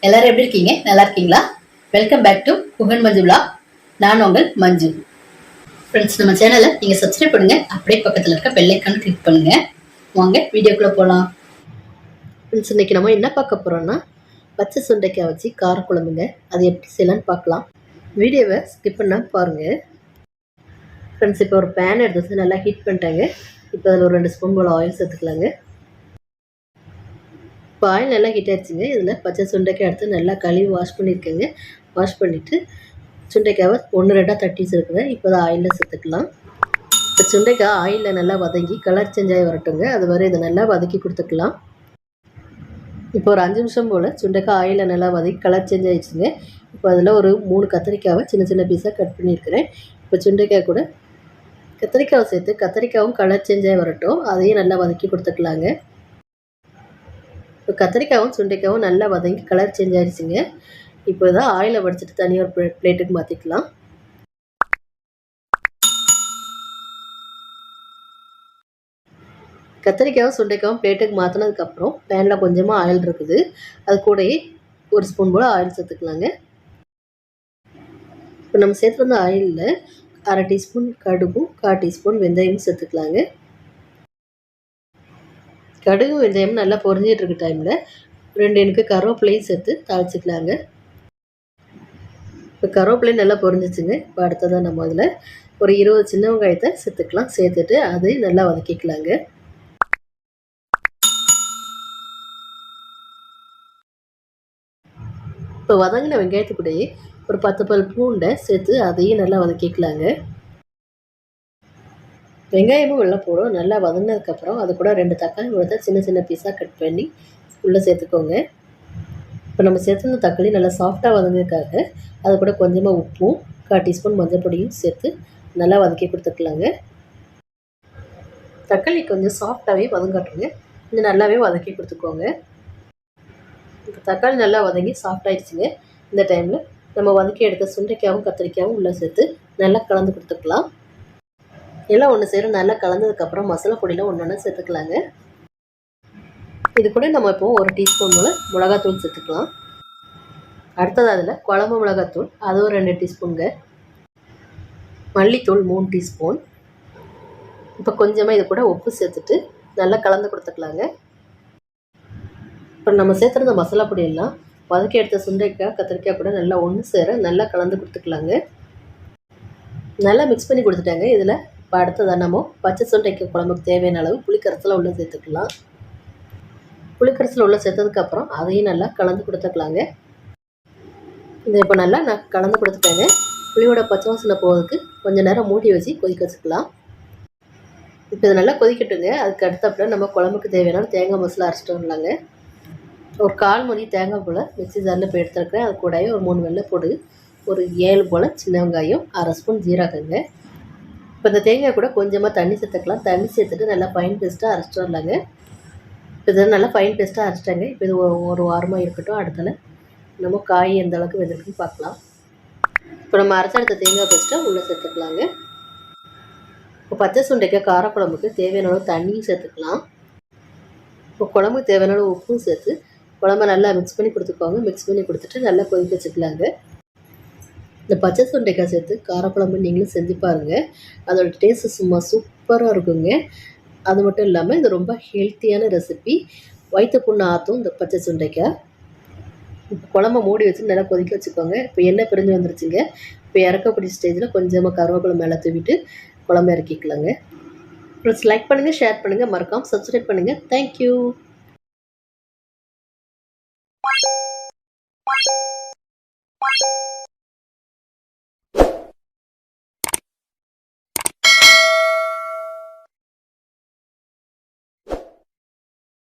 எல்லாரும் எப்படி இருக்கீங்க? நல்லா இருக்கீங்களா? Welcome back to Guhan Manju vlog. நான் உங்கள் மஞ்சு. ஃப்ரெண்ட்ஸ், நம்ம சேனலை நீங்க சப்ஸ்கிரைப் பண்ணுங்க, அப்படியே பக்கத்துல இருக்க பெல் ஐகானை கிளிக் பண்ணுங்க. வாங்க வீடியோக்குள்ள போலாம். ஃப்ரெண்ட்ஸ், இன்னைக்கு நம்ம என்ன பார்க்க போறோம்னா பச்சை சுண்டைக்காய் வச்சு கார குழம்புங்க. அது எப்படி செய்யலாம்னு பார்க்கலாம். வீடியோவை ஸ்கிப் பண்ணாம பாருங்க. ஃப்ரெண்ட்ஸ், இப்போ ஒரு பேன் எடுத்து நல்லா ஹீட் பண்ணிட்டாங்க. இப்போ அதில் ஒரு 2 ஸ்பூன் போல் ஆயில் சேர்த்துக்கலாங்க. இப்போ ஆயில் நல்லா ஹீட் ஆயிடுச்சுங்க. இதில் பச்சை சுண்டைக்காய் எடுத்து நல்லா கழுவி வாஷ் பண்ணியிருக்கேங்க. வாஷ் பண்ணிவிட்டு சுண்டைக்காவை 1-2 தட்டி வச்சுருக்குங்க. இப்போ அதை ஆயிலில் சேர்த்துக்கலாம். இப்போ சுண்டைக்காய் ஆயிலில் நல்லா வதங்கி கலர் சேஞ்ச் ஆகி வரட்டுங்க. அது வரை இதை நல்லா வதக்கி கொடுத்துக்கலாம். இப்போ ஒரு 5 நிமிஷம் போல் சுண்டைக்காய் ஆயிலில் நல்லா வதக்கி கலர் சேஞ்ச் ஆகிடுச்சுங்க. இப்போ அதில் ஒரு 3 கத்திரிக்காவை சின்ன சின்ன பீஸாக கட் பண்ணியிருக்கிறேன். இப்போ சுண்டைக்காய் கூட கத்திரிக்காவை சேர்த்து கத்திரிக்காவும் கலர் சேஞ்ச் ஆகி வரட்டும். அதையும் நல்லா வதக்கி கொடுத்துக்கலாங்க. இப்போ கத்திரிக்காயும் சுண்டைக்காயும் நல்லா வதங்கி கலர் சேஞ்ச் ஆகிடுச்சுங்க. இப்போ தான் ஆயிலை வடிச்சிட்டு தனியாக ஒரு பிளேட்டுக்கு மாற்றிக்கலாம். கத்திரிக்காயும் சுண்டைக்காயும் பிளேட்டுக்கு மாற்றினதுக்கப்புறம் பேனில் கொஞ்சமாக ஆயில் இருக்குது. அது கூடயே 1 ஸ்பூன் போல் ஆயில் சேர்த்துக்கலாங்க. இப்போ நம்ம சேர்த்துருந்த ஆயிலில் 1/2 டீஸ்பூன் கடுகும் 1/4 டீஸ்பூன் வெந்தயமும் சேர்த்துக்கலாங்க. கடுகு வெந்தயம் நல்லா பொரிஞ்சிட்டு இருக்க டைமில் 2 எனக்கு கருவேப்பிலையும் சேர்த்து தாளிச்சிக்கலாங்க. இப்போ கருவேப்பிலையும் நல்லா பொரிஞ்சிச்சுங்க. இப்போ அடுத்ததான் நம்ம அதில் ஒரு 20 சின்ன வெங்காயத்தை சேர்த்துக்கலாம். சேர்த்துட்டு அதையும் நல்லா வதக்கிக்கலாங்க. இப்போ வதங்கின வெங்காயத்துக்கூடயே ஒரு 10 பல் பூண்டை சேர்த்து அதையும் நல்லா வதக்கிக்கலாங்க. வெங்காயமும் வெள்ளை போடும். நல்லா வதங்கினதுக்கப்புறம் அது கூட 2 தக்காளி கொடுத்தா சின்ன சின்ன பீஸாக கட் பண்ணி உள்ளே சேர்த்துக்கோங்க. இப்போ நம்ம சேர்த்துருந்த தக்காளி நல்லா சாஃப்டாக வதங்கிறதுக்காக அது கூட கொஞ்சமாக உப்பும் 1/4 டீஸ்பூன் மஞ்சள் பொடியும் சேர்த்து நல்லா வதக்கி கொடுத்துக்கலாங்க. தக்காளி கொஞ்சம் சாஃப்டாகவே வதங்கட்டுங்க. கொஞ்சம் நல்லாவே வதக்கி கொடுத்துக்கோங்க. இப்போ தக்காளி நல்லா வதங்கி சாஃப்டாகிடுச்சுங்க. இந்த டைமில் நம்ம வதக்கி எடுத்த சுண்டைக்காயும் கத்திரிக்காயும் உள்ளே சேர்த்து நல்லா கலந்து கொடுத்துக்கலாம். எல்லாம் ஒன்று சேரும் நல்லா கலந்ததுக்கப்புறம் மசாலா பொடியில் ஒன்று சேர்த்துக்கலாங்க. இது கூட நம்ம இப்போ 1 டீஸ்பூன் போல் மிளகாத்தூள் சேர்த்துக்கலாம். அடுத்தது அதில் குழம்பு மிளகாத்தூள் அது ஒரு 2 டீஸ்பூனுங்க. மல்லித்தூள் 3 டீஸ்பூன். இப்போ கொஞ்சமாக இது கூட உப்பு சேர்த்துட்டு நல்லா கலந்து கொடுத்துக்கலாங்க. இப்போ நம்ம சேர்த்துருந்த மசாலா பொடியெல்லாம் வதக்கி எடுத்த சுண்டைக்காய் கத்திரிக்காய் கூட நல்லா ஒன்று சேர நல்லா கலந்து கொடுத்துக்கலாங்க. நல்லா மிக்ஸ் பண்ணி கொடுத்துட்டாங்க. இதில் இப்போ அடுத்ததான் நம்ம பச்சை சுண்டைக்காய் குழம்புக்கு தேவையான அளவு புளிக்கரைசலை உள்ளே சேர்த்துக்கலாம். புளிக்கரைசலை உள்ளே சேர்த்ததுக்கப்புறம் அதையும் நல்லா கலந்து கொடுத்துக்கலாங்க. இதை இப்போ நல்லா நான் கலந்து கொடுத்துட்டேங்க. புளியோட பச்சை வாசனை போகிறதுக்கு கொஞ்சம் நேரம் மூடி வச்சு கொதிக்க வச்சுக்கலாம். இப்போ இது நல்லா கொதிக்கட்டுங்க. அதுக்கு அடுத்தப்பல நம்ம குழம்புக்கு தேவையான தேங்காய் மசாலா அரைச்சிட்டு வரலாங்க. ஒரு 1/4 மூடி தேங்காய் போல் மிக்ஸி ஜாரில் இப்போ எடுத்துருக்கேன். அது கூடவே ஒரு 3 வெள்ளைப்பூடு, ஒரு 7 போல் சின்ன வெங்காயம், 1/2 ஸ்பூன் ஜீரகங்க. இப்போ இந்த தேங்காய் கூட கொஞ்சமாக தண்ணி சேர்த்துக்கலாம். தண்ணி சேர்த்துட்டு நல்லா ஃபைன் பேஸ்ட்டாக அரைச்சிட்டு வரலாங்க. இப்போ இதை நல்லா ஃபைன் பேஸ்ட்டாக அரைச்சிட்டாங்க. இப்போ இது ஒரு வாரமாக இருக்கட்டும். அடுத்தல நம்ம காய் எந்த அளவுக்கு வெந்திருக்குன்னு பார்க்கலாம். இப்போ நம்ம அரைச்சி எடுத்த தேங்காய் பேஸ்ட்டை உள்ளே சேர்த்துக்கலாங்க. இப்போ பச்சை சுண்டைக்காய் காரக்குழம்புக்கு தேவையான அளவு தண்ணியும் சேர்த்துக்கலாம். இப்போ குழம்புக்கு தேவையான அளவு உப்பும் சேர்த்து குழம்பை நல்லா மிக்ஸ் பண்ணி கொடுத்துக்கோங்க. மிக்ஸ் பண்ணி கொடுத்துட்டு நல்லா கொதிக்க வச்சுக்கலாங்க. இந்த பச்சை சுண்டைக்காய் சேர்த்து காரக்குழம்பு நீங்களும் செஞ்சு பாருங்கள். அதோட டேஸ்ட்டு சும்மா சூப்பராக இருக்குங்க. அது மட்டும் இல்லாமல் இது ரொம்ப ஹெல்த்தியான ரெசிபி. வயிற்று புண்ணு ஆற்றும் இந்த பச்சை சுண்டைக்காய். இப்போ குழம்பை மூடி வச்சு நல்லா கொதிக்க வச்சுக்கோங்க. இப்போ எண்ணெய் பிரிஞ்சு வந்துருச்சுங்க. இப்போ இறக்கக்கூடிய ஸ்டேஜில் கொஞ்சமாக கருவேப்பிலை மேலே தூவிட்டு குழம்பு இறக்கிக்கலாங்க. ப்ளஸ் லைக் பண்ணுங்கள், ஷேர் பண்ணுங்கள், மறக்காமல் சப்ஸ்கிரைப் பண்ணுங்கள். தேங்க்யூ.